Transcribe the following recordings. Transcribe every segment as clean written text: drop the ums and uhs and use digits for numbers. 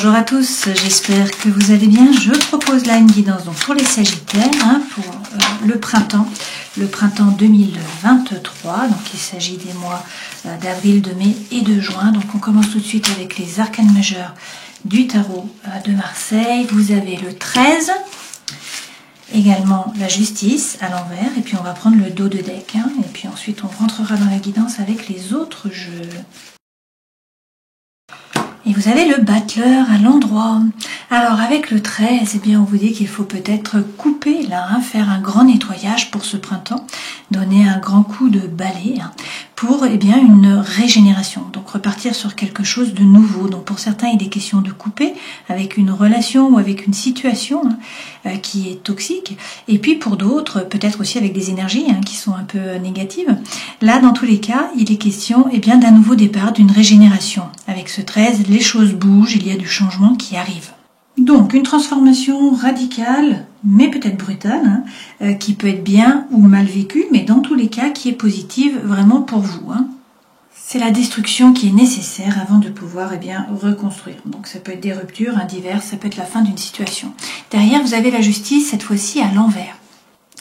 Bonjour à tous, j'espère que vous allez bien. Je propose là une guidance donc pour les Sagittaires, pour le printemps 2023. Donc il s'agit des mois d'avril, de mai et de juin. Donc on commence tout de suite avec les arcanes majeurs du tarot de Marseille. Vous avez le 13, également la justice à l'envers, et puis on va prendre le dos de deck, et puis ensuite on rentrera dans la guidance avec les autres jeux. Et vous avez le battleur à l'endroit. Alors avec le 13, eh bien on vous dit qu'il faut peut-être couper là, faire un grand nettoyage pour ce printemps, donner un grand coup de balai pour une régénération. Donc repartir sur quelque chose de nouveau. Donc pour certains, il est question de couper avec une relation ou avec une situation qui est toxique. Et puis pour d'autres, peut-être aussi avec des énergies qui sont un peu négatives. Là, dans tous les cas, il est question d'un nouveau départ, d'une régénération. Avec ce 13, les choses bougent, il y a du changement qui arrive. Donc une transformation radicale, mais peut-être brutale, qui peut être bien ou mal vécue, mais dans tous les cas qui est positive vraiment pour vous. C'est la destruction qui est nécessaire avant de pouvoir reconstruire. Donc ça peut être des ruptures diverses, ça peut être la fin d'une situation. Derrière, vous avez la justice, cette fois-ci à l'envers.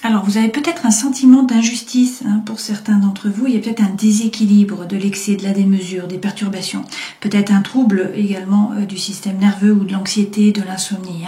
Alors, vous avez peut-être un sentiment d'injustice pour certains d'entre vous. Il y a peut-être un déséquilibre de l'excès, de la démesure, des perturbations. Peut-être un trouble également du système nerveux ou de l'anxiété, de l'insomnie.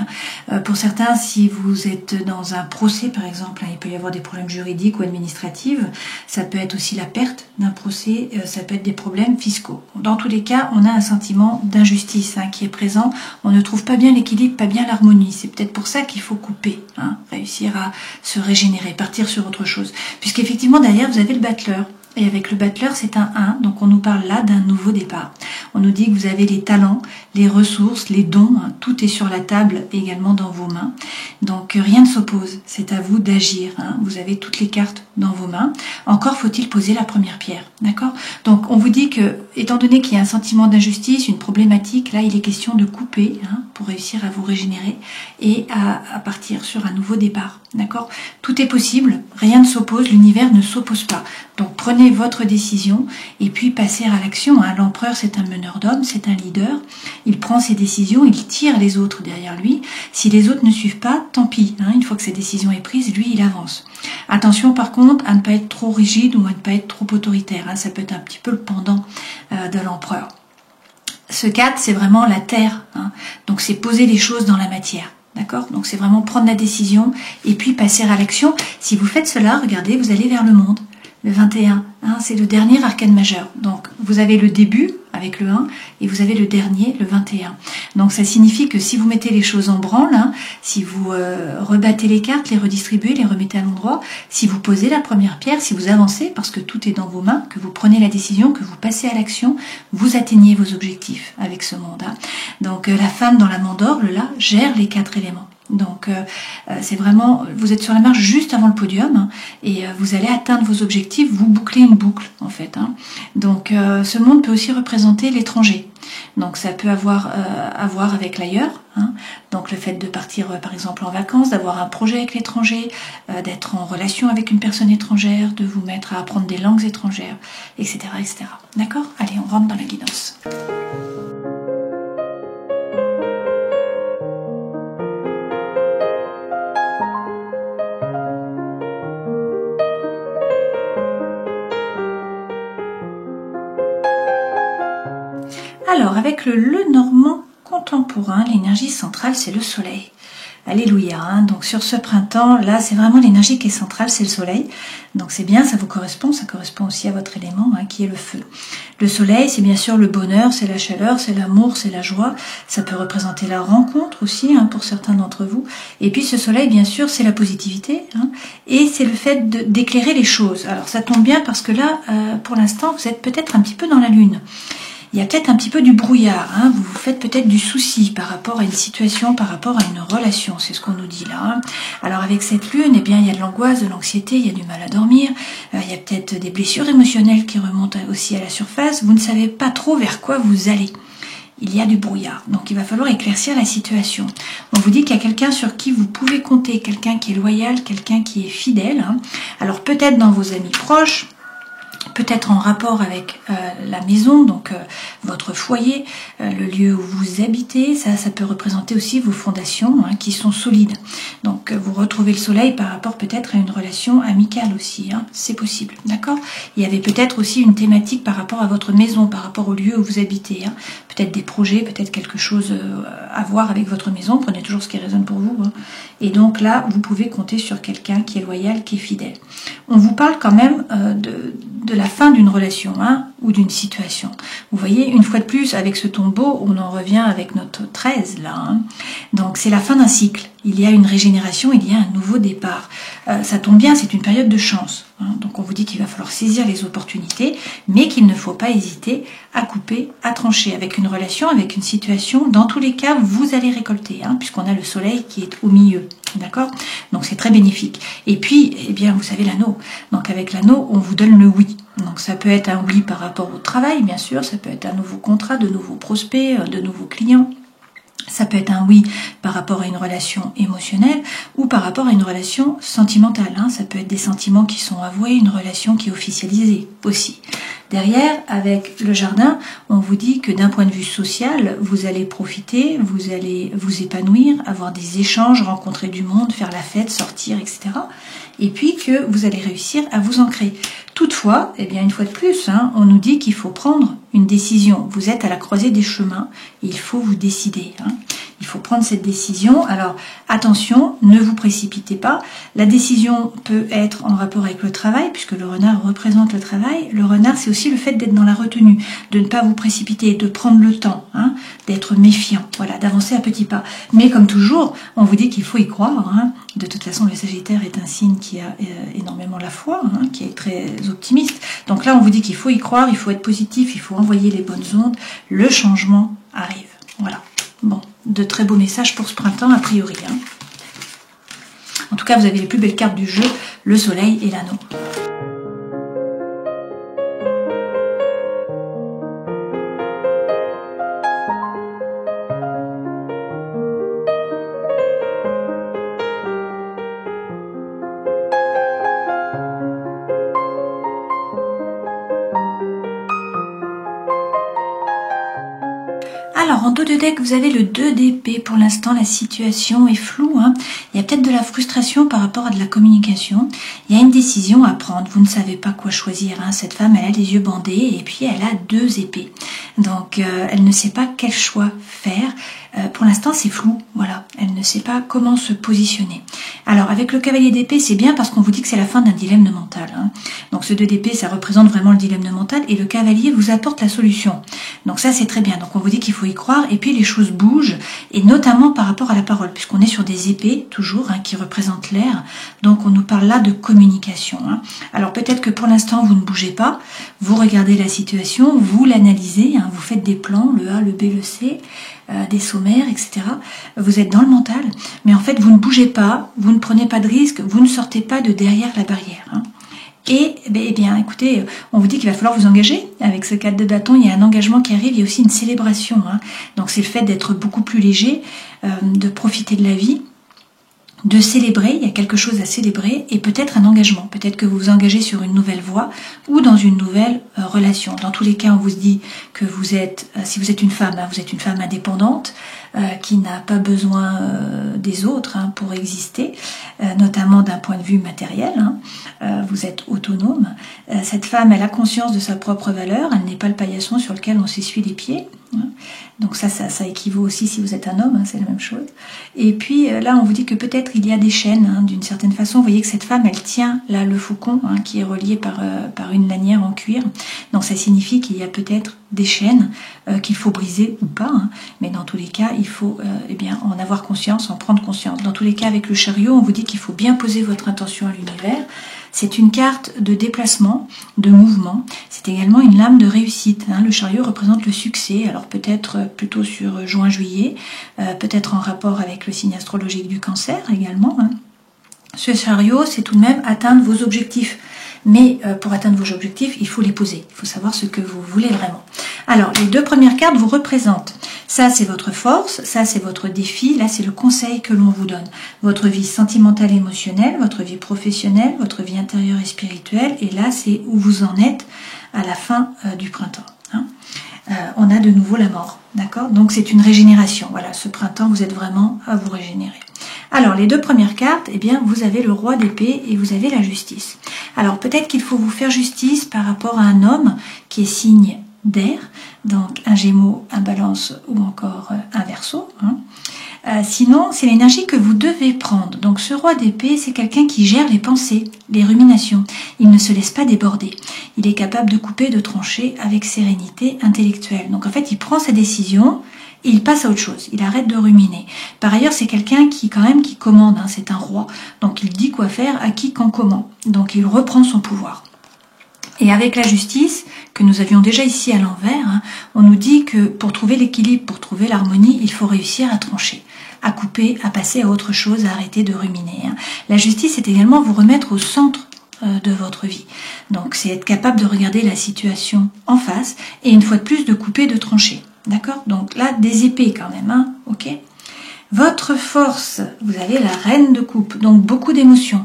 Pour certains, si vous êtes dans un procès, par exemple, il peut y avoir des problèmes juridiques ou administratifs. Ça peut être aussi la perte d'un procès. Ça peut être des problèmes fiscaux. Dans tous les cas, on a un sentiment d'injustice qui est présent. On ne trouve pas bien l'équilibre, pas bien l'harmonie. C'est peut-être pour ça qu'il faut couper, réussir à se régénérer, partir sur autre chose. Puisqu'effectivement, derrière, vous avez le battleur. Et avec le battleur, c'est un 1, donc on nous parle là d'un nouveau départ. On nous dit que vous avez les talents, les ressources, les dons, tout est sur la table également dans vos mains. Donc rien ne s'oppose, c'est à vous d'agir. Vous avez toutes les cartes dans vos mains. Encore faut-il poser la première pierre, d'accord? Donc on vous dit que, étant donné qu'il y a un sentiment d'injustice, une problématique, là il est question de couper pour réussir à vous régénérer et à partir sur un nouveau départ, d'accord? Tout est possible, rien ne s'oppose, l'univers ne s'oppose pas. Donc prenez votre décision et puis passez à l'action. L'empereur, c'est un meneur d'hommes, c'est un leader. Il prend ses décisions, il tire les autres derrière lui. Si les autres ne suivent pas, tant pis. Une fois que sa décision est prise, lui, il avance. Attention par contre à ne pas être trop rigide ou à ne pas être trop autoritaire. Ça peut être un petit peu le pendant de l'empereur. Ce 4, c'est vraiment la terre. Donc c'est poser les choses dans la matière. D'accord? Donc c'est vraiment prendre la décision et puis passer à l'action. Si vous faites cela, regardez, vous allez vers le monde. Le 21, c'est le dernier arcane majeur. Donc vous avez le début avec le 1 et vous avez le dernier, le 21. Donc ça signifie que si vous mettez les choses en branle, si vous rebattez les cartes, les redistribuez, les remettez à l'endroit, si vous posez la première pierre, si vous avancez parce que tout est dans vos mains, que vous prenez la décision, que vous passez à l'action, vous atteignez vos objectifs avec ce monde. Donc la femme dans la mandorle, là, gère les 4 éléments. Donc c'est vraiment, vous êtes sur la marche juste avant le podium et vous allez atteindre vos objectifs, vous bouclez une boucle en fait. Donc ce monde peut aussi représenter l'étranger. Donc ça peut avoir à voir avec l'ailleurs. Donc le fait de partir par exemple en vacances, d'avoir un projet avec l'étranger, d'être en relation avec une personne étrangère, de vous mettre à apprendre des langues étrangères, etc. etc. D'accord? Allez, on rentre dans la guidance. Alors, avec le normand contemporain, l'énergie centrale, c'est le soleil. Alléluia. Donc sur ce printemps, là, c'est vraiment l'énergie qui est centrale, c'est le soleil. Donc c'est bien, ça vous correspond, ça correspond aussi à votre élément, qui est le feu. Le soleil, c'est bien sûr le bonheur, c'est la chaleur, c'est l'amour, c'est la joie. Ça peut représenter la rencontre aussi, pour certains d'entre vous. Et puis ce soleil, bien sûr, c'est la positivité, et c'est le fait d'éclairer les choses. Alors ça tombe bien parce que là, pour l'instant, vous êtes peut-être un petit peu dans la lune. Il y a peut-être un petit peu du brouillard, vous vous faites peut-être du souci par rapport à une situation, par rapport à une relation, c'est ce qu'on nous dit là. Alors avec cette lune, il y a de l'angoisse, de l'anxiété, il y a du mal à dormir, il y a peut-être des blessures émotionnelles qui remontent aussi à la surface, vous ne savez pas trop vers quoi vous allez. Il y a du brouillard, donc il va falloir éclaircir la situation. On vous dit qu'il y a quelqu'un sur qui vous pouvez compter, quelqu'un qui est loyal, quelqu'un qui est fidèle. Alors peut-être dans vos amis proches, peut-être en rapport avec la maison, donc votre foyer, le lieu où vous habitez. Ça peut représenter aussi vos fondations qui sont solides. Donc vous retrouvez le soleil par rapport peut-être à une relation amicale aussi, c'est possible, d'accord? Il y avait peut-être aussi une thématique par rapport à votre maison, par rapport au lieu où vous habitez, peut-être des projets, peut-être quelque chose à voir avec votre maison. Prenez toujours ce qui résonne pour vous, Et donc là, vous pouvez compter sur quelqu'un qui est loyal, qui est fidèle. On vous parle quand même de la fin d'une relation ou d'une situation. Vous voyez, une fois de plus, avec ce tombeau, on en revient avec notre 13 là. Donc c'est la fin d'un cycle. Il y a une régénération, il y a un nouveau départ. Ça tombe bien, c'est une période de chance. Donc on vous dit qu'il va falloir saisir les opportunités, mais qu'il ne faut pas hésiter à couper, à trancher avec une relation, avec une situation. Dans tous les cas, vous allez récolter, puisqu'on a le soleil qui est au milieu. D'accord? Donc c'est très bénéfique. Et puis, eh bien, vous savez l'anneau. Donc avec l'anneau, on vous donne le oui. Donc ça peut être un oui par rapport au travail, bien sûr. Ça peut être un nouveau contrat, de nouveaux prospects, de nouveaux clients. Ça peut être un oui par rapport à une relation émotionnelle ou par rapport à une relation sentimentale. Ça peut être des sentiments qui sont avoués, une relation qui est officialisée aussi. Derrière, avec le jardin, on vous dit que d'un point de vue social, vous allez profiter, vous allez vous épanouir, avoir des échanges, rencontrer du monde, faire la fête, sortir, etc. Et puis que vous allez réussir à vous ancrer. Toutefois, eh bien une fois de plus, on nous dit qu'il faut prendre une décision. Vous êtes à la croisée des chemins, et il faut vous décider. Il faut prendre cette décision. Alors attention, ne vous précipitez pas. La décision peut être en rapport avec le travail, puisque le renard représente le travail. Le renard, c'est aussi le fait d'être dans la retenue, de ne pas vous précipiter, de prendre le temps, d'être méfiant, voilà, d'avancer à petits pas. Mais comme toujours, on vous dit qu'il faut y croire. De toute façon, le Sagittaire est un signe qui a énormément la foi, qui est très optimiste. Donc là, on vous dit qu'il faut y croire, il faut être positif, il faut envoyer les bonnes ondes. Le changement arrive. Voilà. Bon, de très beaux messages pour ce printemps, a priori. En tout cas, vous avez les plus belles cartes du jeu, le soleil et l'anneau. Alors, en dos de deck, vous avez le 2 d'épée. Pour l'instant, la situation est floue. Il y a peut-être de la frustration par rapport à de la communication. Il y a une décision à prendre. Vous ne savez pas quoi choisir. Cette femme, elle a les yeux bandés et puis elle a 2 épées. Donc, elle ne sait pas quel choix faire. Pour l'instant, c'est flou. Voilà, elle ne sait pas comment se positionner. Alors, avec le cavalier d'épée, c'est bien parce qu'on vous dit que c'est la fin d'un dilemme mental. Donc, ce 2 d'épée, ça représente vraiment le dilemme mental et le cavalier vous apporte la solution. Donc ça, c'est très bien. Donc, on vous dit qu'il faut y croire et puis les choses bougent et notamment par rapport à la parole puisqu'on est sur des épées toujours qui représentent l'air. Donc, on nous parle là de communication. Alors, peut-être que pour l'instant, vous ne bougez pas. Vous regardez la situation, vous l'analysez, vous faites des plans, le A, le B, le C, des sommaires, etc. Vous êtes dans le mental, mais en fait, vous ne bougez pas, vous ne prenez pas de risque, vous ne sortez pas de derrière la barrière. Et eh bien, écoutez, on vous dit qu'il va falloir vous engager. Avec ce 4 de bâton, il y a un engagement qui arrive, il y a aussi une célébration. Donc c'est le fait d'être beaucoup plus léger, de profiter de la vie, de célébrer, il y a quelque chose à célébrer et peut-être un engagement. Peut-être que vous vous engagez sur une nouvelle voie ou dans une nouvelle relation. Dans tous les cas, on vous dit que vous êtes, si vous êtes une femme, vous êtes une femme indépendante qui n'a pas besoin des autres pour exister, notamment d'un point de vue matériel. Vous êtes autonome. Cette femme, elle a conscience de sa propre valeur. Elle n'est pas le paillasson sur lequel on s'essuie les pieds. Donc ça équivaut aussi si vous êtes un homme, c'est la même chose. Et puis là, on vous dit que peut-être il y a des chaînes, d'une certaine façon. Vous voyez que cette femme, elle tient là le faucon qui est relié par une lanière en cuir. Donc ça signifie qu'il y a peut-être des chaînes qu'il faut briser ou pas. Mais dans tous les cas, il faut bien en avoir conscience, en prendre conscience. Dans tous les cas, avec le chariot, on vous dit qu'il faut bien poser votre intention à l'univers. C'est une carte de déplacement, de mouvement. C'est également une lame de réussite. Le chariot représente le succès. Alors peut-être plutôt sur juin-juillet, peut-être en rapport avec le signe astrologique du Cancer également. Ce chariot, c'est tout de même atteindre vos objectifs. Mais pour atteindre vos objectifs, il faut les poser. Il faut savoir ce que vous voulez vraiment. Alors, les 2 premières cartes vous représentent Ça, c'est votre force, ça, c'est votre défi, là, c'est le conseil que l'on vous donne. Votre vie sentimentale et émotionnelle, votre vie professionnelle, votre vie intérieure et spirituelle, et là, c'est où vous en êtes à la fin du printemps. Hein. On a de nouveau la mort, d'accord? Donc, c'est une régénération. Voilà, ce printemps, vous êtes vraiment à vous régénérer. Alors, les deux premières cartes, eh bien, vous avez le roi d'épée et vous avez la justice. Alors, peut-être qu'il faut vous faire justice par rapport à un homme qui est signe d'air, donc un Gémeaux, un Balance ou encore un Verseau. Hein. Sinon, c'est l'énergie que vous devez prendre. Donc, ce roi d'épée, c'est quelqu'un qui gère les pensées, les ruminations. Il ne se laisse pas déborder. Il est capable de couper, de trancher avec sérénité intellectuelle. Donc, en fait, il prend sa décision et il passe à autre chose. Il arrête de ruminer. Par ailleurs, c'est quelqu'un qui, quand même, qui commande. Hein, c'est un roi. Donc, il dit quoi faire, à qui, quand, comment. Donc, il reprend son pouvoir. Et avec la justice, que nous avions déjà ici à l'envers, hein, on nous dit que pour trouver l'équilibre, pour trouver l'harmonie, il faut réussir à trancher, à couper, à passer à autre chose, à arrêter de ruminer. Hein. La justice, c'est également vous remettre au centre de votre vie. Donc, c'est être capable de regarder la situation en face et une fois de plus de couper, de trancher. D'accord? Donc là, des épées quand même, hein, ok? Votre force, vous avez la reine de coupe, donc beaucoup d'émotions.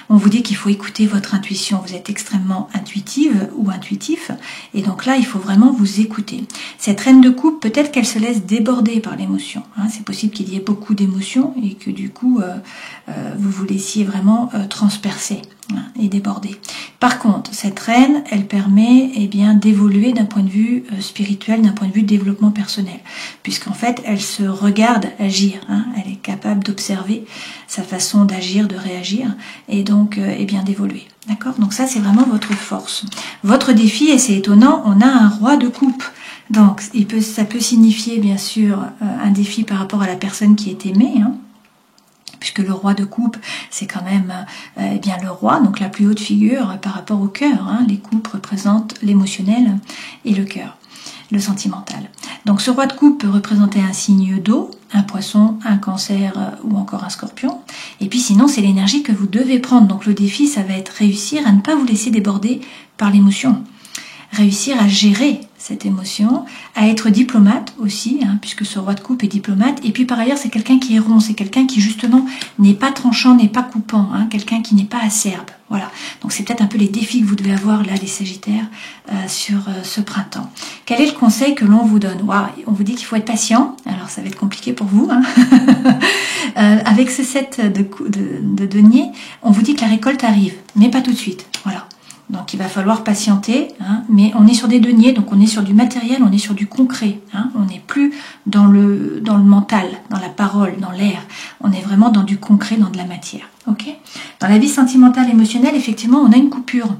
On vous dit qu'il faut écouter votre intuition, vous êtes extrêmement intuitive ou intuitif, et donc là, il faut vraiment vous écouter. Cette reine de coupe, peut-être qu'elle se laisse déborder par l'émotion. Hein. C'est possible qu'il y ait beaucoup d'émotions et que du coup, vous vous laissiez vraiment transpercer et déborder. Par contre, cette reine, elle permet d'évoluer d'un point de vue spirituel, d'un point de vue développement personnel, puisqu'en fait, elle se regarde agir. Hein. Elle est capable d'observer sa façon d'agir, de réagir, et donc d'évoluer. D'accord? Donc ça, c'est vraiment votre force. Votre défi, et c'est étonnant, on a un roi de coupe. Donc, ça peut signifier, bien sûr, un défi par rapport à la personne qui est aimée, hein, puisque le roi de coupe, c'est quand même le roi, donc la plus haute figure par rapport au cœur. Hein. Les coupes représentent l'émotionnel et le cœur, le sentimental. Donc ce roi de coupe peut représenter un signe d'eau, un poisson, un cancer ou encore un scorpion. Et puis sinon, c'est l'énergie que vous devez prendre. Donc le défi, ça va être réussir à ne pas vous laisser déborder par l'émotion. Réussir à gérer cette émotion, à être diplomate aussi, hein, puisque ce roi de coupe est diplomate. Et puis par ailleurs, c'est quelqu'un qui est rond, c'est quelqu'un qui justement n'est pas tranchant, n'est pas coupant, hein, quelqu'un qui n'est pas acerbe. Voilà. Donc c'est peut-être un peu les défis que vous devez avoir là, les Sagittaires, sur ce printemps. Quel est le conseil que l'on vous donne? On vous dit qu'il faut être patient. Alors ça va être compliqué pour vous. Hein. Avec ce set de denier, on vous dit que la récolte arrive, mais pas tout de suite. Voilà. Donc il va falloir patienter, hein, mais on est sur des deniers, donc on est sur du matériel, on est sur du concret, hein, on n'est plus dans le mental, dans la parole, dans l'air, on est vraiment dans du concret, dans de la matière. Okay ? Dans la vie sentimentale, émotionnelle, effectivement, on a une coupure.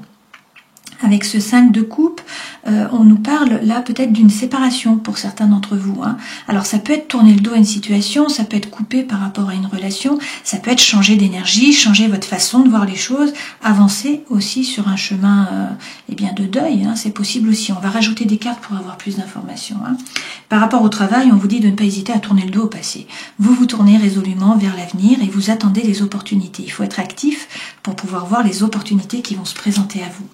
Avec ce 5 de coupe, on nous parle là peut-être d'une séparation pour certains d'entre vous. Hein. Alors ça peut être tourner le dos à une situation, ça peut être coupé par rapport à une relation, ça peut être changer d'énergie, changer votre façon de voir les choses, avancer aussi sur un chemin de deuil. Hein. C'est possible aussi. On va rajouter des cartes pour avoir plus d'informations. Hein. Par rapport au travail, on vous dit de ne pas hésiter à tourner le dos au passé. Vous vous tournez résolument vers l'avenir et vous attendez les opportunités. Il faut être actif pour pouvoir voir les opportunités qui vont se présenter à vous.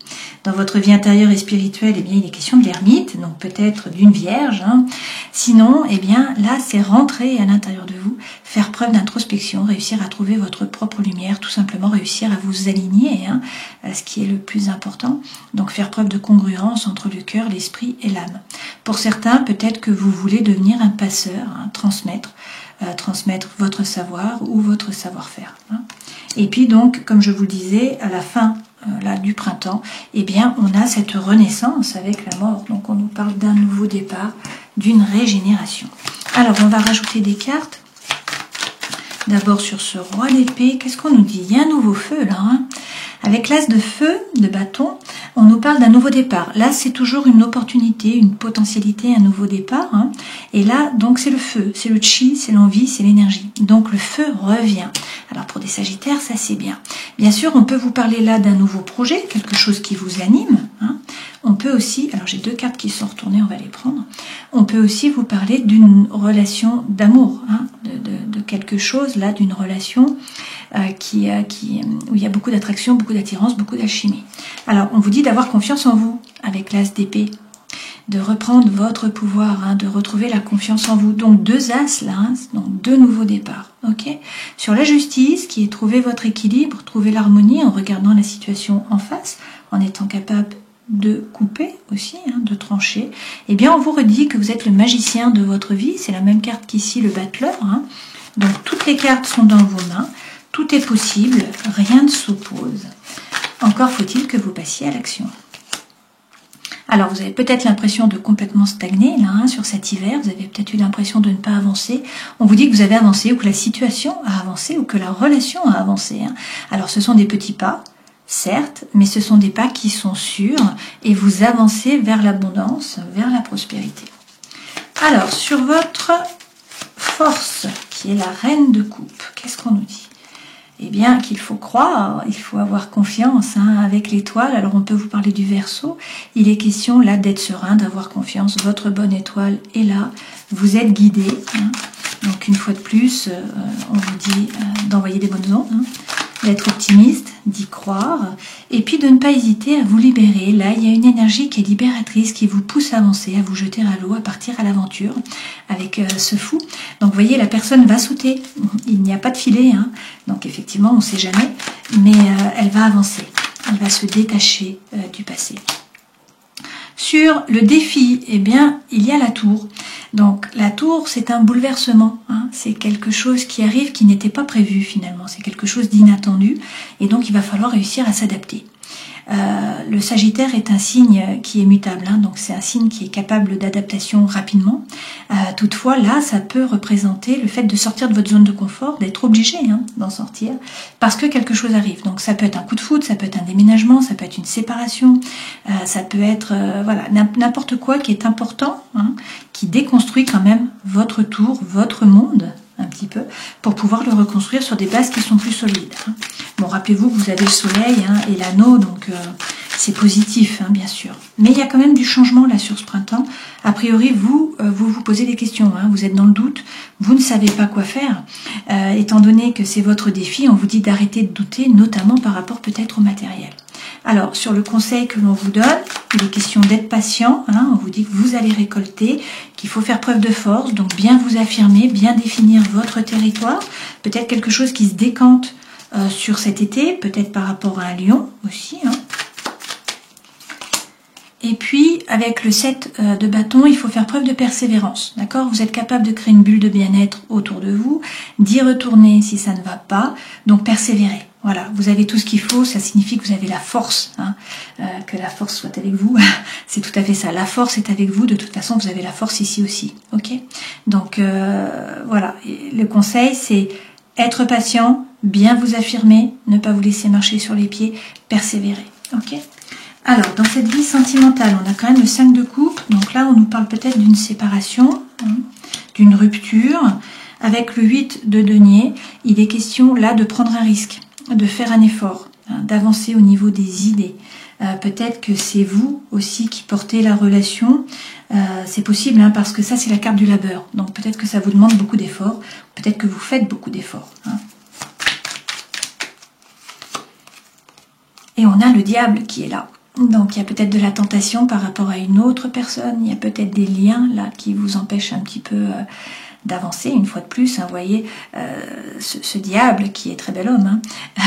Dans votre vie intérieure et spirituelle, il est question de l'ermite, donc peut-être d'une vierge. Hein. Sinon, là, c'est rentrer à l'intérieur de vous, faire preuve d'introspection, réussir à trouver votre propre lumière, tout simplement réussir à vous aligner, hein, à ce qui est le plus important. Donc faire preuve de congruence entre le cœur, l'esprit et l'âme. Pour certains, peut-être que vous voulez devenir un passeur, hein, transmettre votre savoir ou votre savoir-faire. Hein. Et puis donc, comme je vous le disais, à la fin du printemps, on a cette renaissance avec la mort. Donc on nous parle d'un nouveau départ, d'une régénération. Alors on va rajouter des cartes. D'abord sur ce roi d'épée, qu'est-ce qu'on nous dit? Il y a un nouveau feu là. Hein. Avec l'as de feu, de bâton, on nous parle d'un nouveau départ. Là, c'est toujours une opportunité, une potentialité, un nouveau départ. Hein. Et là, donc, c'est le feu, c'est le chi, c'est l'envie, c'est l'énergie. Donc, le feu revient. Alors, pour des Sagittaires, ça, c'est bien. Bien sûr, on peut vous parler là d'un nouveau projet, quelque chose qui vous anime. Hein. On peut aussi, alors j'ai deux cartes qui sont retournées, on va les prendre. On peut aussi vous parler d'une relation d'amour, hein, de quelque chose là, d'une relation où il y a beaucoup d'attraction, beaucoup d'attirance, beaucoup d'alchimie. Alors, on vous dit d'avoir confiance en vous avec l'as d'épée. de reprendre votre pouvoir, hein, de retrouver la confiance en vous. Donc 2 as là, hein, donc 2 nouveaux départs. Ok. Sur la justice, qui est trouver votre équilibre, trouver l'harmonie en regardant la situation en face, en étant capable de couper aussi, hein, de trancher, eh bien on vous redit que vous êtes le magicien de votre vie. C'est la même carte qu'ici, le battleur. Hein. Donc toutes les cartes sont dans vos mains, tout est possible, rien ne s'oppose. Encore faut-il que vous passiez à l'action. Alors vous avez peut-être l'impression de complètement stagner là, hein, sur cet hiver, vous avez peut-être eu l'impression de ne pas avancer. On vous dit que vous avez avancé, ou que la situation a avancé, ou que la relation a avancé. Hein. Alors ce sont des petits pas, certes, mais ce sont des pas qui sont sûrs et vous avancez vers l'abondance, vers la prospérité. Alors, sur votre force, qui est la reine de coupe, qu'est-ce qu'on nous dit? Eh bien, qu'il faut croire, il faut avoir confiance hein, avec l'étoile. Alors, on peut vous parler du Verseau. Il est question là d'être serein, d'avoir confiance. Votre bonne étoile est là. Vous êtes guidé. Hein. Donc, une fois de plus, on vous dit d'envoyer des bonnes ondes. Hein. D'être optimiste, d'y croire, et puis de ne pas hésiter à vous libérer. Là, il y a une énergie qui est libératrice, qui vous pousse à avancer, à vous jeter à l'eau, à partir à l'aventure avec ce fou. Donc, vous voyez, la personne va sauter. Il n'y a pas de filet, hein. Donc effectivement, on ne sait jamais, mais elle va avancer. Elle va se détacher du passé. Sur le défi, eh bien, il y a la tour. Donc la tour, c'est un bouleversement, hein. C'est quelque chose qui arrive qui n'était pas prévu finalement, c'est quelque chose d'inattendu et donc il va falloir réussir à s'adapter. Le Sagittaire est un signe qui est mutable, hein, donc c'est un signe qui est capable d'adaptation rapidement. Toutefois, là, ça peut représenter le fait de sortir de votre zone de confort, d'être obligé hein, d'en sortir, parce que quelque chose arrive. Donc ça peut être un coup de foudre, ça peut être un déménagement, ça peut être une séparation, ça peut être voilà n'importe quoi qui est important, hein, qui déconstruit quand même votre tour, votre monde, un petit peu, pour pouvoir le reconstruire sur des bases qui sont plus solides. Hein. Bon, rappelez-vous que vous avez le soleil hein, et l'anneau, donc c'est positif, hein, bien sûr. Mais il y a quand même du changement là sur ce printemps. A priori, vous vous posez des questions, hein, vous êtes dans le doute, vous ne savez pas quoi faire. Étant donné que c'est votre défi, on vous dit d'arrêter de douter, notamment par rapport peut-être au matériel. Alors, sur le conseil que l'on vous donne, il est question d'être patient. Hein, on vous dit que vous allez récolter, qu'il faut faire preuve de force, donc bien vous affirmer, bien définir votre territoire. Peut-être quelque chose qui se décante sur cet été, peut-être par rapport à un lion aussi. Hein. Et puis, avec le 7 de bâton, il faut faire preuve de persévérance. D'accord? Vous êtes capable de créer une bulle de bien-être autour de vous, d'y retourner si ça ne va pas, donc persévérez. Voilà, vous avez tout ce qu'il faut, ça signifie que vous avez la force, hein, que la force soit avec vous, c'est tout à fait ça, la force est avec vous, de toute façon vous avez la force ici aussi, ok? Donc voilà, le conseil c'est être patient, bien vous affirmer, ne pas vous laisser marcher sur les pieds, persévérer, ok? Alors, dans cette vie sentimentale, on a quand même le 5 de coupe, donc là on nous parle peut-être d'une séparation, hein, d'une rupture. Avec le 8 de denier, il est question là de prendre un risque, de faire un effort, hein, d'avancer au niveau des idées. Peut-être que c'est vous aussi qui portez la relation, c'est possible, hein, parce que ça c'est la carte du labeur, donc peut-être que ça vous demande beaucoup d'efforts, peut-être que vous faites beaucoup d'efforts. Hein. Et on a le diable qui est là. Donc il y a peut-être de la tentation par rapport à une autre personne, il y a peut-être des liens là qui vous empêchent un petit peu d'avancer, une fois de plus, hein, vous voyez, ce diable qui est très bel homme, hein,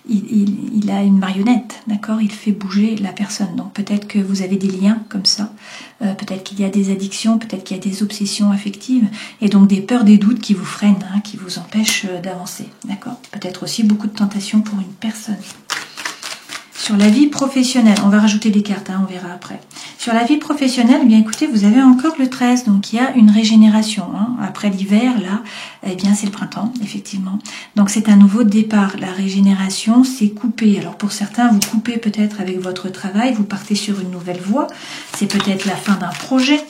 il a une marionnette, d'accord, il fait bouger la personne, donc peut-être que vous avez des liens comme ça, peut-être qu'il y a des addictions, peut-être qu'il y a des obsessions affectives, et donc des peurs, des doutes qui vous freinent, hein, qui vous empêchent d'avancer, d'accord, peut-être aussi beaucoup de tentations pour une personne. Sur la vie professionnelle, on va rajouter des cartes, hein, on verra après. Sur la vie professionnelle, eh bien écoutez, vous avez encore le 13, donc il y a une régénération. Hein. Après l'hiver, là, eh bien c'est le printemps, effectivement. Donc c'est un nouveau départ. La régénération, c'est couper. Alors pour certains, vous coupez peut-être avec votre travail, vous partez sur une nouvelle voie. C'est peut-être la fin d'un projet.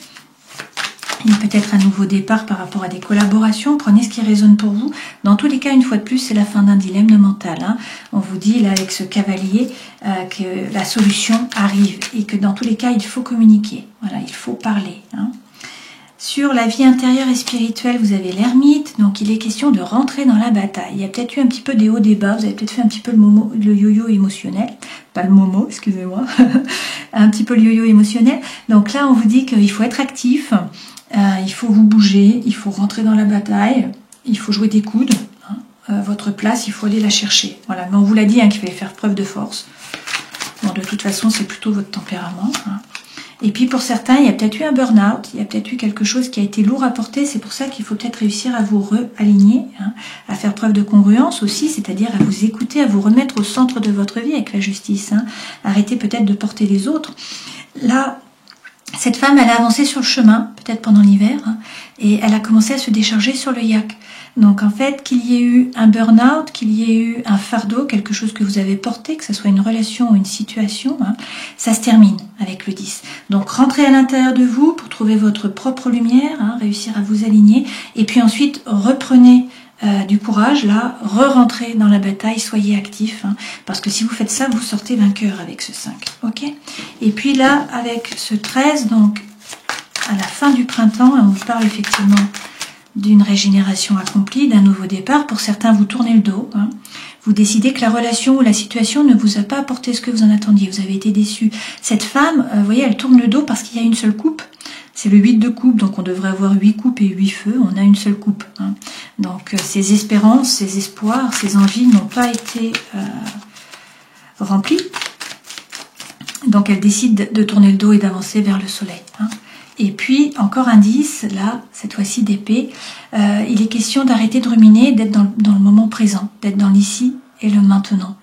Il y a peut-être un nouveau départ par rapport à des collaborations. Prenez ce qui résonne pour vous. Dans tous les cas, une fois de plus, c'est la fin d'un dilemme mental. Hein. On vous dit là avec ce cavalier que la solution arrive et que dans tous les cas, il faut communiquer. Voilà, il faut parler. Hein. Sur la vie intérieure et spirituelle, vous avez l'ermite, donc il est question de rentrer dans la bataille. Il y a peut-être eu un petit peu des hauts, des bas, vous avez peut-être fait un petit peu le yo-yo émotionnel, pas le momo, excusez-moi, un petit peu le yo-yo émotionnel. Donc là, on vous dit qu'il faut être actif, il faut vous bouger, il faut rentrer dans la bataille, il faut jouer des coudes. Votre place, il faut aller la chercher. Voilà, mais on vous l'a dit qu'il fallait faire preuve de force. Bon, de toute façon, c'est plutôt votre tempérament. Et puis pour certains, il y a peut-être eu un burn-out, il y a peut-être eu quelque chose qui a été lourd à porter, c'est pour ça qu'il faut peut-être réussir à vous réaligner, à faire preuve de congruence aussi, c'est-à-dire à vous écouter, à vous remettre au centre de votre vie avec la justice. Arrêtez peut-être de porter les autres. Là, cette femme, elle a avancé sur le chemin, peut-être pendant l'hiver, et elle a commencé à se décharger sur le yak. Donc en fait, qu'il y ait eu un burn-out, qu'il y ait eu un fardeau, quelque chose que vous avez porté, que ce soit une relation ou une situation, ça se termine avec le 10. Donc rentrez à l'intérieur de vous pour trouver votre propre lumière, réussir à vous aligner, et puis ensuite reprenez du courage, là, re-rentrez dans la bataille, soyez actifs, parce que si vous faites ça, vous sortez vainqueur avec ce 5, ok? Et puis là, avec ce 13, donc à la fin du printemps, on vous parle effectivement d'une régénération accomplie, d'un nouveau départ. Pour certains, vous tournez le dos. Vous décidez que la relation ou la situation ne vous a pas apporté ce que vous en attendiez. Vous avez été déçu. Cette femme, vous voyez, elle tourne le dos parce qu'il y a une seule coupe. C'est le 8 de coupe, donc on devrait avoir 8 coupes et 8 feux. On a une seule coupe. Donc ses espérances, ses espoirs, ses envies n'ont pas été remplies. Donc elle décide de tourner le dos et d'avancer vers le soleil. Et puis, encore un 10, là, cette fois-ci d'épée, il est question d'arrêter de ruminer, d'être dans le moment présent, d'être dans l'ici et le maintenant.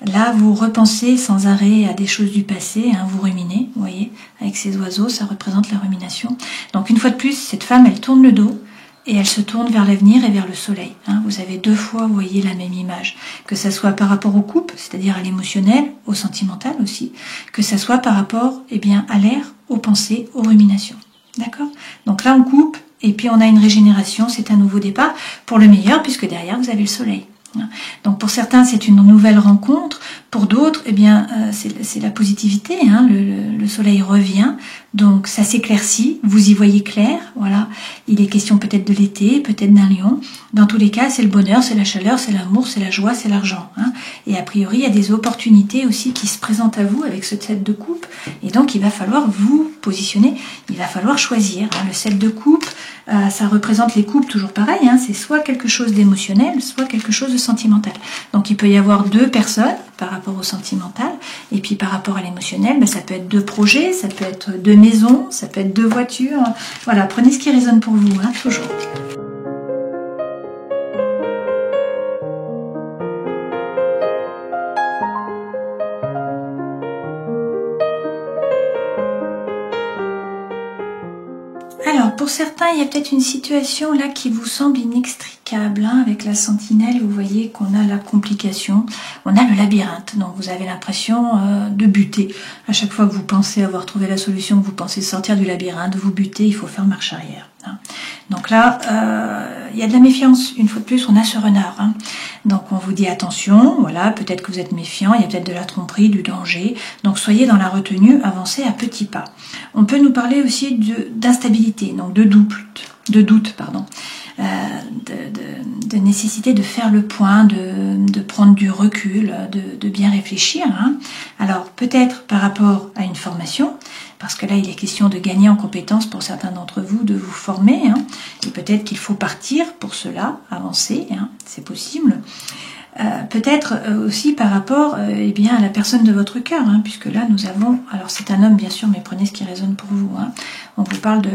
Là, vous repensez sans arrêt à des choses du passé, vous ruminez, vous voyez, avec ces oiseaux, ça représente la rumination. Donc, une fois de plus, cette femme, elle tourne le dos et elle se tourne vers l'avenir et vers le soleil. Vous avez deux fois, vous voyez, la même image. Que ça soit par rapport aux coupes, c'est-à-dire à l'émotionnel, au sentimental aussi, que ça soit par rapport, à l'air, aux pensées, aux ruminations. D'accord? Donc là, on coupe, et puis on a une régénération, c'est un nouveau départ, pour le meilleur, puisque derrière, vous avez le soleil. Donc pour certains, c'est une nouvelle rencontre, pour d'autres, c'est la positivité, le soleil revient, donc ça s'éclaircit, vous y voyez clair, voilà. Il est question peut-être de l'été, peut-être d'un lion. Dans tous les cas, c'est le bonheur, c'est la chaleur, c'est l'amour, c'est la joie, c'est l'argent. Et a priori, il y a des opportunités aussi qui se présentent à vous avec ce 7 de coupe, et donc il va falloir vous positionner, il va falloir choisir. Le 7 de coupe, ça représente les coupes, toujours pareil, c'est soit quelque chose d'émotionnel, soit quelque chose de sentimental. Donc il peut y avoir deux personnes par rapport au sentimental, et puis par rapport à l'émotionnel, ça peut être deux projets, ça peut être deux maisons, ça peut être deux voitures. Voilà, prenez ce qui résonne pour vous, toujours. Alors, pour certains, il y a peut-être une situation là qui vous semble inextricable. Avec la sentinelle, vous voyez qu'on a la complication, on a le labyrinthe. Donc, vous avez l'impression de buter. À chaque fois que vous pensez avoir trouvé la solution, que vous pensez sortir du labyrinthe, vous butez, il faut faire marche arrière. Donc là, il y a de la méfiance. Une fois de plus, on a ce renard. Donc on vous dit attention, voilà, peut-être que vous êtes méfiant, il y a peut-être de la tromperie, du danger. Donc soyez dans la retenue, avancez à petits pas. On peut nous parler aussi d'instabilité, donc de doute, de nécessité de faire le point, de prendre du recul, de bien réfléchir. Alors peut-être par rapport à une formation, parce que là il est question de gagner en compétences pour certains d'entre vous, de vous former, et peut-être qu'il faut partir pour cela, avancer, c'est possible. Peut-être aussi par rapport à la personne de votre cœur, puisque là nous avons, alors c'est un homme bien sûr, mais prenez ce qui résonne pour vous. On vous parle de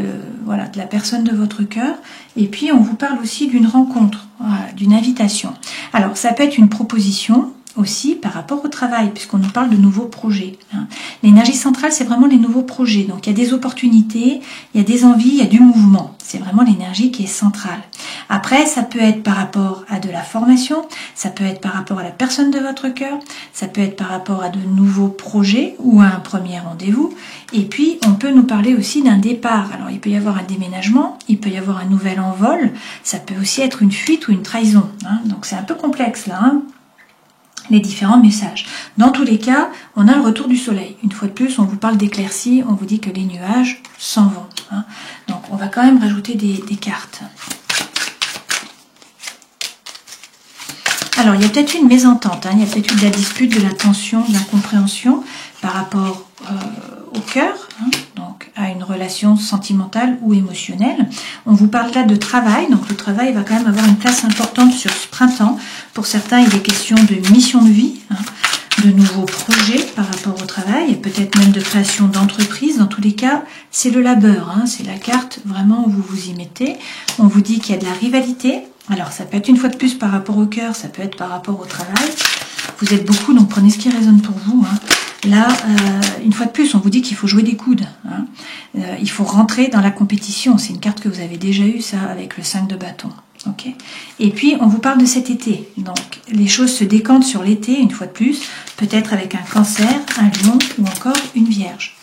la personne de votre cœur, et puis on vous parle aussi d'une rencontre, d'une invitation. Alors ça peut être une proposition aussi par rapport au travail, puisqu'on nous parle de nouveaux projets. L'énergie centrale, c'est vraiment les nouveaux projets. Donc il y a des opportunités, il y a des envies, il y a du mouvement. C'est vraiment l'énergie qui est centrale. Après, ça peut être par rapport à de la formation, ça peut être par rapport à la personne de votre cœur, ça peut être par rapport à de nouveaux projets ou à un premier rendez-vous. Et puis, on peut nous parler aussi d'un départ. Alors, il peut y avoir un déménagement, il peut y avoir un nouvel envol, ça peut aussi être une fuite ou une trahison. Donc, c'est un peu complexe là. les différents messages. Dans tous les cas, on a le retour du soleil. Une fois de plus, on vous parle d'éclaircies, on vous dit que les nuages s'en vont. Hein. Donc, on va quand même rajouter des cartes. Alors, il y a peut-être eu une mésentente, hein. Il y a peut-être eu de la dispute, de la tension, de l'incompréhension par rapport au cœur, hein, donc à une relation sentimentale ou émotionnelle. On vous parle là de travail, donc le travail va quand même avoir une place importante sur ce printemps. Pour certains, il est question de mission de vie, hein, de nouveaux projets par rapport au travail, et peut-être même de création d'entreprise. Dans tous les cas, c'est le labeur, hein, c'est la carte vraiment où vous vous y mettez. On vous dit qu'il y a de la rivalité. Alors, ça peut être une fois de plus par rapport au cœur, ça peut être par rapport au travail. Vous êtes beaucoup, donc prenez ce qui résonne pour vous. Hein. Là, une fois de plus, on vous dit qu'il faut jouer des coudes. Hein. Il faut rentrer dans la compétition. C'est une carte que vous avez déjà eue, ça, avec le 5 de bâton. Okay. Et puis, on vous parle de cet été. Donc, les choses se décantent sur l'été, une fois de plus, peut-être avec un cancer, un lion ou encore une vierge.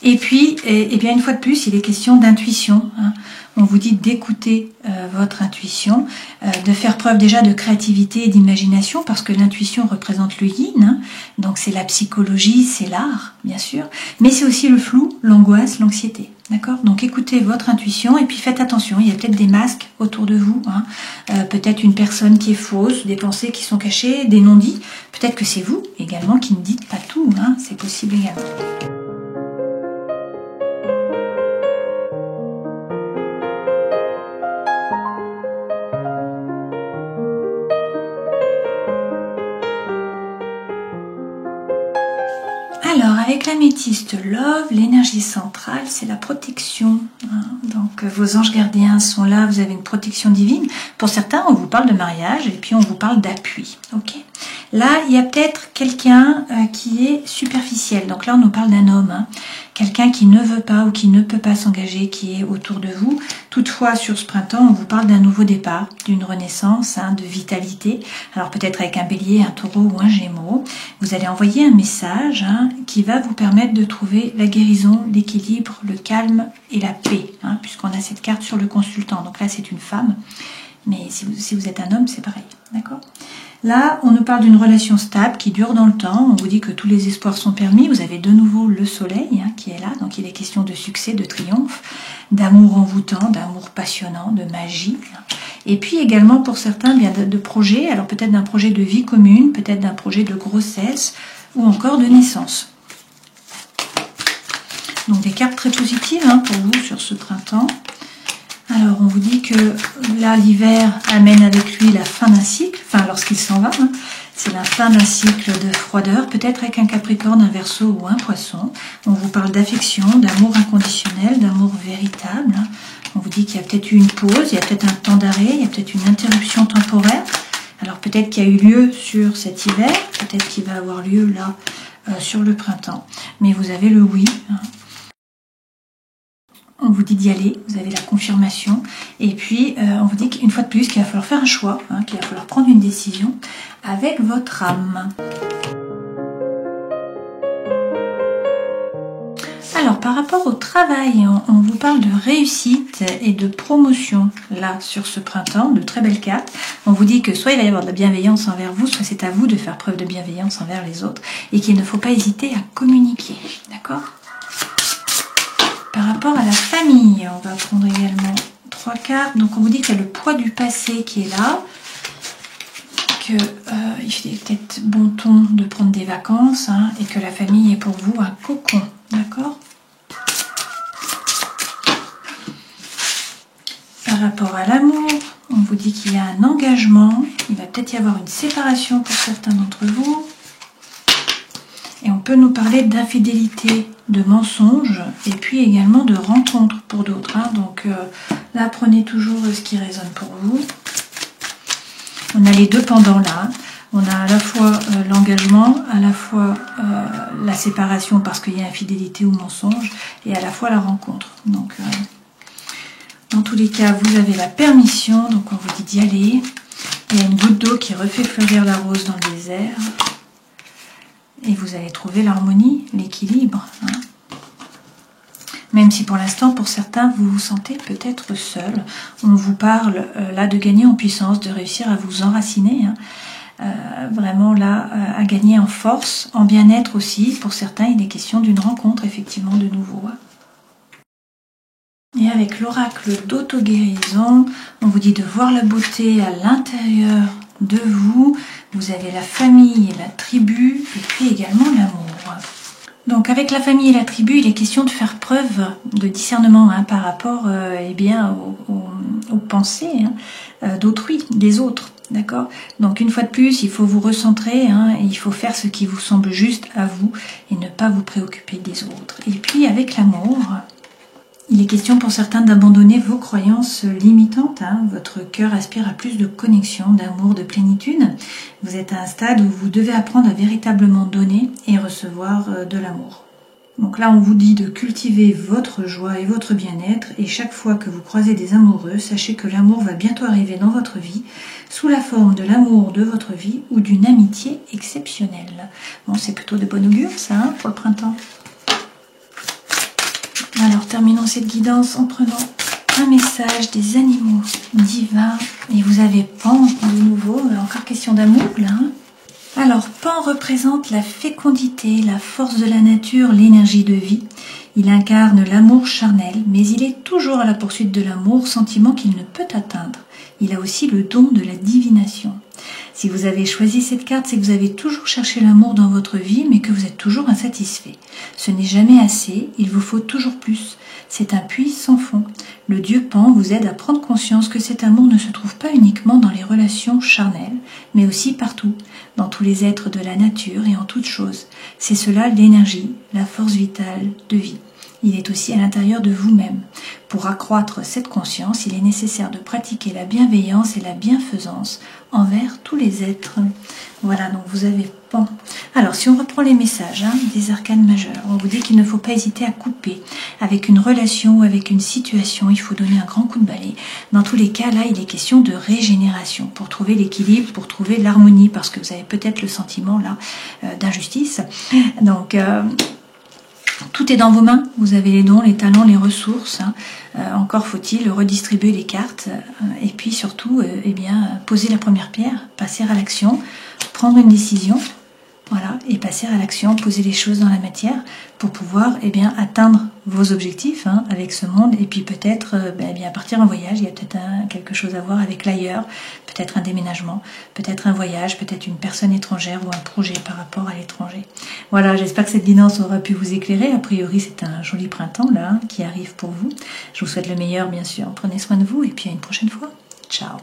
Et puis, eh bien, une fois de plus, il est question d'intuition. Hein. On vous dit d'écouter votre intuition, de faire preuve déjà de créativité et d'imagination, parce que l'intuition représente le yin, hein. Donc c'est la psychologie, c'est l'art, bien sûr, mais c'est aussi le flou, l'angoisse, l'anxiété. D'accord? Donc écoutez votre intuition et puis faites attention, il y a peut-être des masques autour de vous, hein. Peut-être une personne qui est fausse, des pensées qui sont cachées, des non-dits. Peut-être que c'est vous également qui ne dites pas tout, hein. C'est possible également. Alors, avec l'améthyste Love, l'énergie centrale, c'est la protection. Hein. Donc, vos anges gardiens sont là, vous avez une protection divine. Pour certains, on vous parle de mariage et puis on vous parle d'appui. Ok. Là, il y a peut-être quelqu'un qui est superficiel. Donc là, on nous parle d'un homme. Hein. Quelqu'un qui ne veut pas ou qui ne peut pas s'engager, qui est autour de vous. Toutefois, sur ce printemps, on vous parle d'un nouveau départ, d'une renaissance, hein, de vitalité. Alors peut-être avec un bélier, un taureau ou un gémeau. Vous allez envoyer un message, hein, qui va vous permettre de trouver la guérison, l'équilibre, le calme et la paix. Hein, puisqu'on a cette carte sur le consultant. Donc là, c'est une femme. Mais si vous êtes un homme, c'est pareil. D'accord ? Là, on nous parle d'une relation stable qui dure dans le temps. On vous dit que tous les espoirs sont permis. Vous avez de nouveau le soleil, hein, qui est là. Donc, il est question de succès, de triomphe, d'amour envoûtant, d'amour passionnant, de magie. Et puis également pour certains, bien de projets. Alors peut-être d'un projet de vie commune, peut-être d'un projet de grossesse ou encore de naissance. Donc des cartes très positives, hein, pour vous sur ce printemps. Alors, on vous dit que là, l'hiver amène avec lui la fin d'un cycle, enfin, lorsqu'il s'en va, hein, c'est la fin d'un cycle de froideur, peut-être avec un Capricorne, un Verseau ou un Poisson. On vous parle d'affection, d'amour inconditionnel, d'amour véritable. Hein. On vous dit qu'il y a peut-être eu une pause, il y a peut-être un temps d'arrêt, il y a peut-être une interruption temporaire. Alors, peut-être qu'il y a eu lieu sur cet hiver, peut-être qu'il va avoir lieu là, sur le printemps. Mais vous avez le oui, hein. On vous dit d'y aller, vous avez la confirmation. Et puis, on vous dit qu'une fois de plus, qu'il va falloir faire un choix, hein, qu'il va falloir prendre une décision avec votre âme. Alors, par rapport au travail, on vous parle de réussite et de promotion, là, sur ce printemps, de très belles cartes. On vous dit que soit il va y avoir de la bienveillance envers vous, soit c'est à vous de faire preuve de bienveillance envers les autres, et qu'il ne faut pas hésiter à communiquer, d'accord ? Par rapport à la famille, on va prendre également 3 cartes. Donc on vous dit qu'il y a le poids du passé qui est là, que il est peut-être bon ton de prendre des vacances, hein, et que la famille est pour vous un cocon, d'accord ? Par rapport à l'amour, on vous dit qu'il y a un engagement, il va peut-être y avoir une séparation pour certains d'entre vous. Et on peut nous parler d'infidélité, de mensonges, et puis également de rencontres pour d'autres. Hein. Donc là, prenez toujours ce qui résonne pour vous. On a les deux pendants là. On a à la fois l'engagement, à la fois la séparation parce qu'il y a infidélité ou mensonge, et à la fois la rencontre. Donc, dans tous les cas, vous avez la permission, donc on vous dit d'y aller. Il y a une goutte d'eau qui refait fleurir la rose dans le désert. Et vous allez trouver l'harmonie, l'équilibre. Hein. Même si pour l'instant, pour certains, vous vous sentez peut-être seul. On vous parle là de gagner en puissance, de réussir à vous enraciner. Hein. vraiment là à gagner en force, en bien-être aussi. Pour certains, il est question d'une rencontre effectivement de nouveau. Et avec l'oracle d'auto-guérison, on vous dit de voir la beauté à l'intérieur de vous. Vous avez la famille et la tribu, et puis également l'amour. Donc avec la famille et la tribu, il est question de faire preuve de discernement par rapport aux pensées d'autrui, des autres. D'accord. Donc une fois de plus, il faut vous recentrer, et il faut faire ce qui vous semble juste à vous et ne pas vous préoccuper des autres. Et puis avec l'amour, il est question pour certains d'abandonner vos croyances limitantes. Votre cœur aspire à plus de connexion, d'amour, de plénitude. Vous êtes à un stade où vous devez apprendre à véritablement donner et recevoir de l'amour. Donc là, on vous dit de cultiver votre joie et votre bien-être. Et chaque fois que vous croisez des amoureux, sachez que l'amour va bientôt arriver dans votre vie sous la forme de l'amour de votre vie ou d'une amitié exceptionnelle. Bon, c'est plutôt de bon augure ça pour le printemps. Alors terminons cette guidance en prenant un message des animaux divins. Et vous avez Pan de nouveau, encore question d'amour là. Alors Pan représente la fécondité, la force de la nature, l'énergie de vie. Il incarne l'amour charnel, mais il est toujours à la poursuite de l'amour, sentiment qu'il ne peut atteindre. Il a aussi le don de la divination. Si vous avez choisi cette carte, c'est que vous avez toujours cherché l'amour dans votre vie, mais que vous êtes toujours insatisfait. Ce n'est jamais assez, il vous faut toujours plus. C'est un puits sans fond. Le dieu Pan vous aide à prendre conscience que cet amour ne se trouve pas uniquement dans les relations charnelles, mais aussi partout, dans tous les êtres de la nature et en toutes choses. C'est cela l'énergie, la force vitale de vie. Il est aussi à l'intérieur de vous-même. Pour accroître cette conscience, il est nécessaire de pratiquer la bienveillance et la bienfaisance envers tous les êtres. Voilà, donc vous avez Pan. Alors, si on reprend les messages des arcanes majeurs, on vous dit qu'il ne faut pas hésiter à couper avec une relation ou avec une situation. Il faut donner un grand coup de balai. Dans tous les cas, là, il est question de régénération pour trouver l'équilibre, pour trouver l'harmonie, parce que vous avez peut-être le sentiment là d'injustice. Donc tout est dans vos mains, vous avez les dons, les talents, les ressources. Encore faut-il redistribuer les cartes et puis surtout poser la première pierre, passer à l'action, prendre une décision, voilà, et passer à l'action, poser les choses dans la matière pour pouvoir atteindre vos objectifs avec ce monde et puis peut-être partir en voyage. Il y a peut-être quelque chose à voir avec l'ailleurs, peut-être un déménagement, peut-être un voyage, peut-être une personne étrangère ou un projet par rapport à l'étranger. Voilà, j'espère que cette guidance aura pu vous éclairer. A priori, c'est un joli printemps là qui arrive pour vous. Je vous souhaite le meilleur, bien sûr. Prenez soin de vous et puis à une prochaine fois. Ciao.